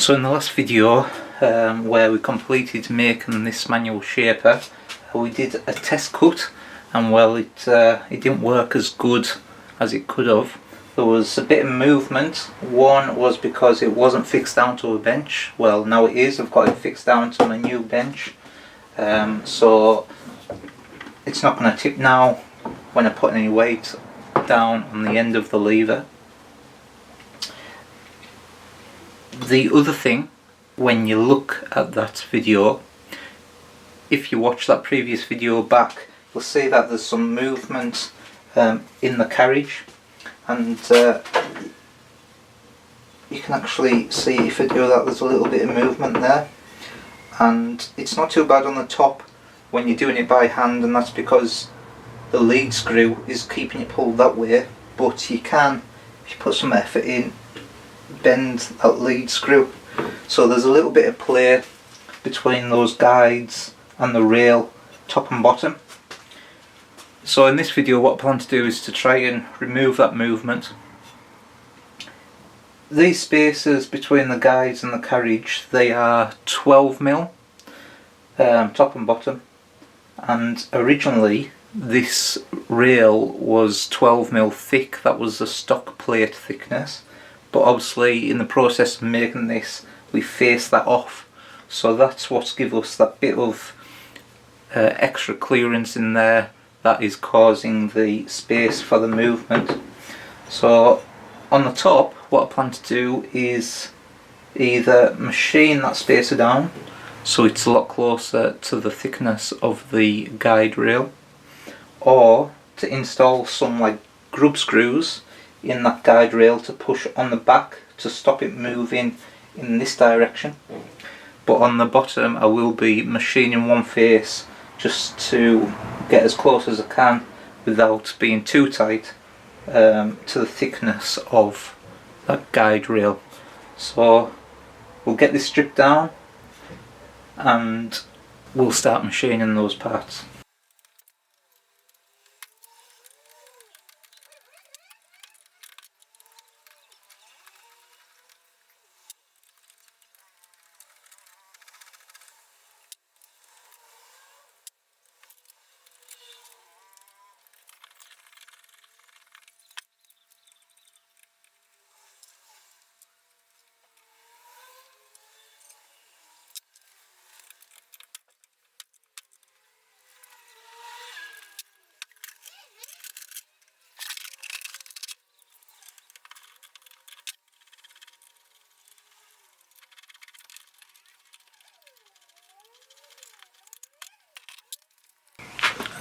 So in the last video where we completed making this manual shaper, we did a test cut, and well, it didn't work as good as it could have. There was a bit of movement. One was because it wasn't fixed down to a bench. Well, now it is. I've got it fixed down to my new bench, so it's not going to tip now when I put any weight down on the end of the lever. The other thing, when you look at that video, if you watch that previous video back, you'll see that there's some movement in the carriage, and you can actually see, if I do that, there's a little bit of movement there, and it's not too bad on the top when you're doing it by hand, and that's because the lead screw is keeping it pulled that way. But you can, if you put some effort in, bend that lead screw, so there's a little bit of play between those guides and the rail, top and bottom. So in this video, what I plan to do is to try and remove that movement. These spaces between the guides and the carriage, they are 12mm top and bottom, and originally this rail was 12mm thick. That was the stock plate thickness, but obviously in the process of making this, we faced that off, so that's what's give us that bit of extra clearance in there that is causing the space for the movement. So on the top, what I plan to do is either machine that spacer down so it's a lot closer to the thickness of the guide rail, or to install some like grub screws in that guide rail to push on the back to stop it moving in this direction. But on the bottom, I will be machining one face just to get as close as I can without being too tight to the thickness of that guide rail. So we'll get this stripped down and we'll start machining those parts.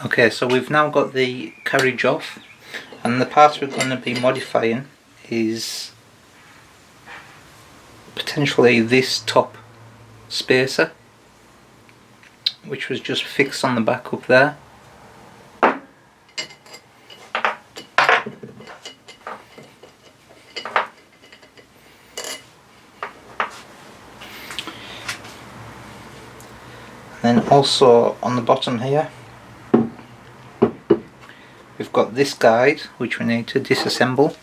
Okay, so we've now got the carriage off, and the part we're going to be modifying is potentially this top spacer, which was just fixed on the back up there. And then also on the bottom here, we've got this guide which we need to disassemble.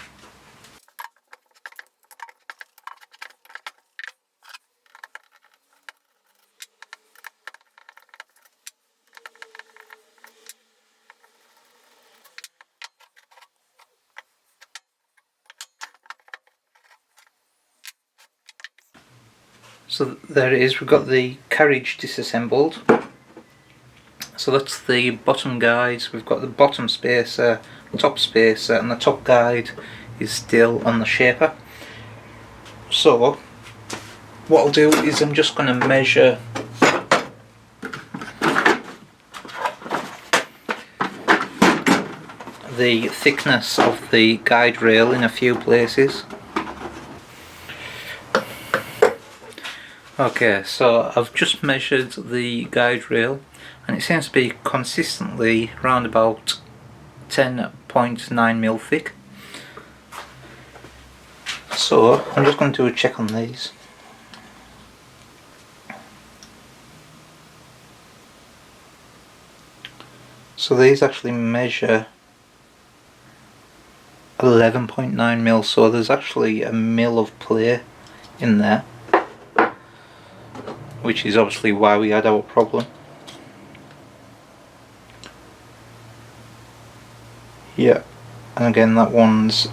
So there it is, we've got the carriage disassembled. So that's the bottom guides. We've got the bottom spacer, top spacer, and the top guide is still on the shaper. So what I'll do is I'm just going to measure the thickness of the guide rail in a few places. Okay, so I've just measured the guide rail, and it seems to be consistently around about 10.9mm thick. So I'm just going to do a check on these. So these actually measure 11.9mm, so there's actually a mil of play in there. which is obviously why we had our problem. Yeah, and again that one's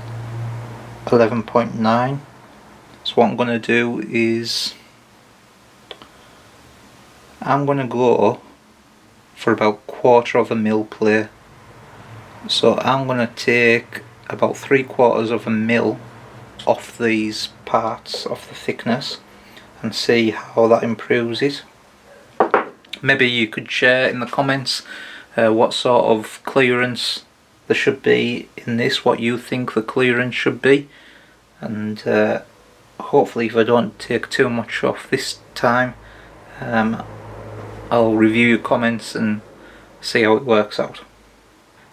11.9. So what I'm going to do is I'm going to go for about 1/4 mil play. So I'm going to take about 3/4 mil off these parts, off the thickness, and see how that improves it. Maybe you could share in the comments what sort of clearance there should be in this, what you think the clearance should be, and hopefully if I don't take too much off this time, I'll review your comments and see how it works out.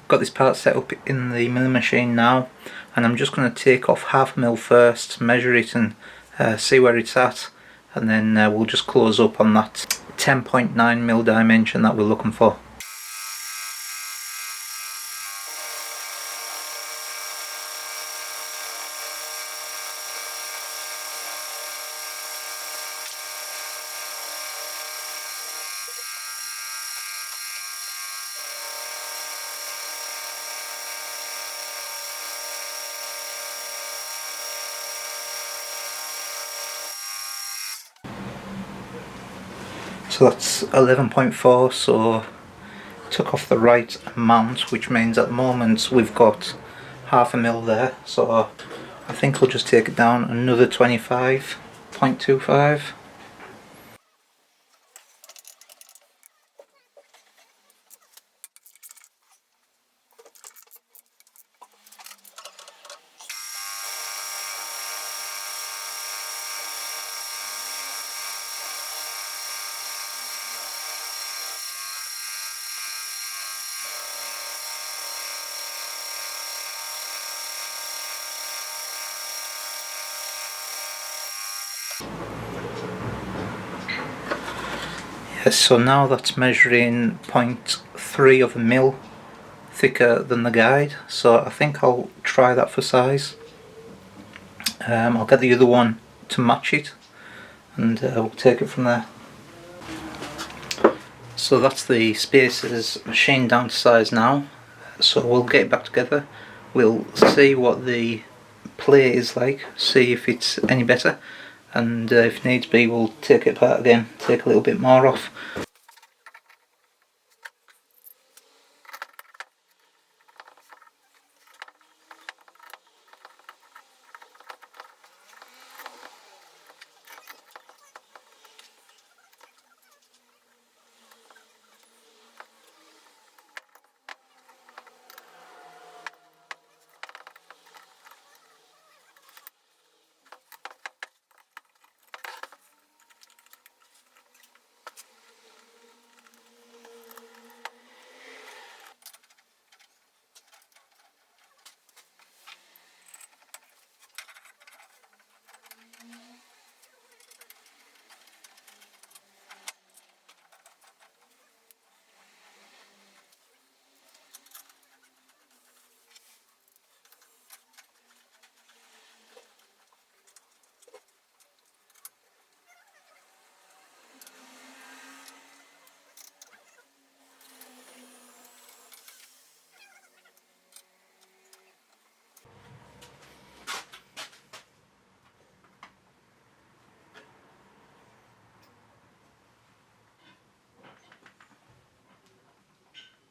Got this part set up in the milling machine now, and I'm just going to take off 1/2 mil first, measure it and see where it's at, and then we'll just close up on that 10.9 mil dimension that we're looking for. So that's 11.4, so took off the right amount, which means at the moment we've got 1/2 mil there, so I think I'll just take it down another 25.25. So now that's measuring 0.3 of a mil thicker than the guide, so I think I'll try that for size. I'll get the other one to match it, and we'll take it from there. So that's the spacers machined down to size now, so we'll get it back together, we'll see what the play is like, see if it's any better, and if needs be we'll take it apart again, take a little bit more off.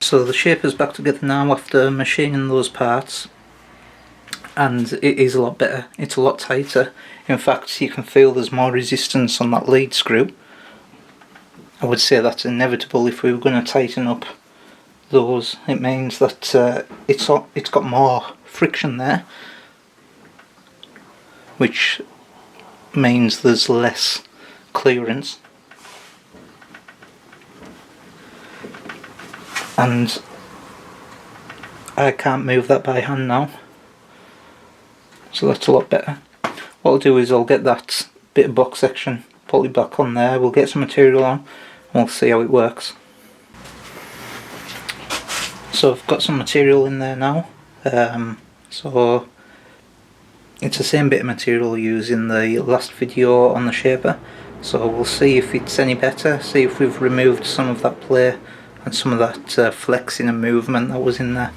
So the shape is back together now after machining those parts, and it is a lot better, it's a lot tighter. In fact, you can feel there's more resistance on that lead screw. I would say that's inevitable if we were going to tighten up those. It means that it's got more friction there, which means there's less clearance. And I can't move that by hand now, so that's a lot better. What I'll do is I'll get that bit of box section, pull it back on there, we'll get some material on and we'll see how it works. So I've got some material in there now, so it's the same bit of material used in the last video on the shaper, So we'll see if it's any better, see if we've removed some of that play and some of that flexing and movement that was in there.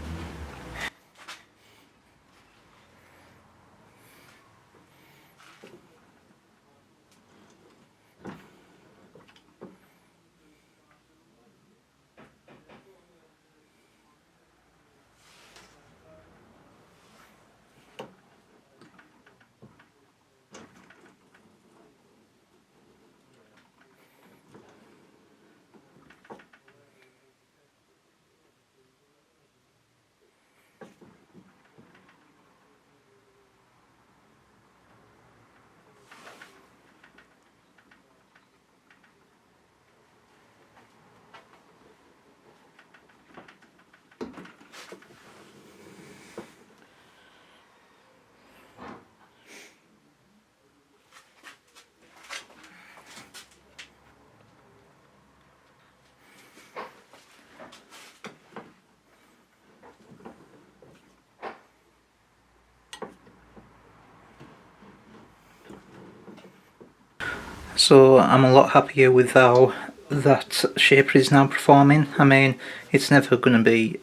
So I'm a lot happier with how that shaper is now performing. I mean, it's never going to be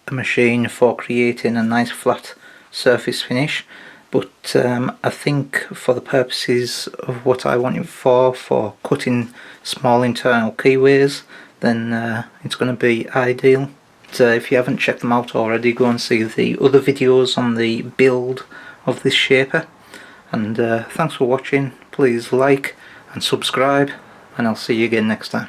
a machine for creating a nice flat surface finish, but I think for the purposes of what I want it for cutting small internal keyways, then it's going to be ideal. If you haven't checked them out already, go and see the other videos on the build of this shaper. And thanks for watching. Please like and subscribe, and I'll see you again next time.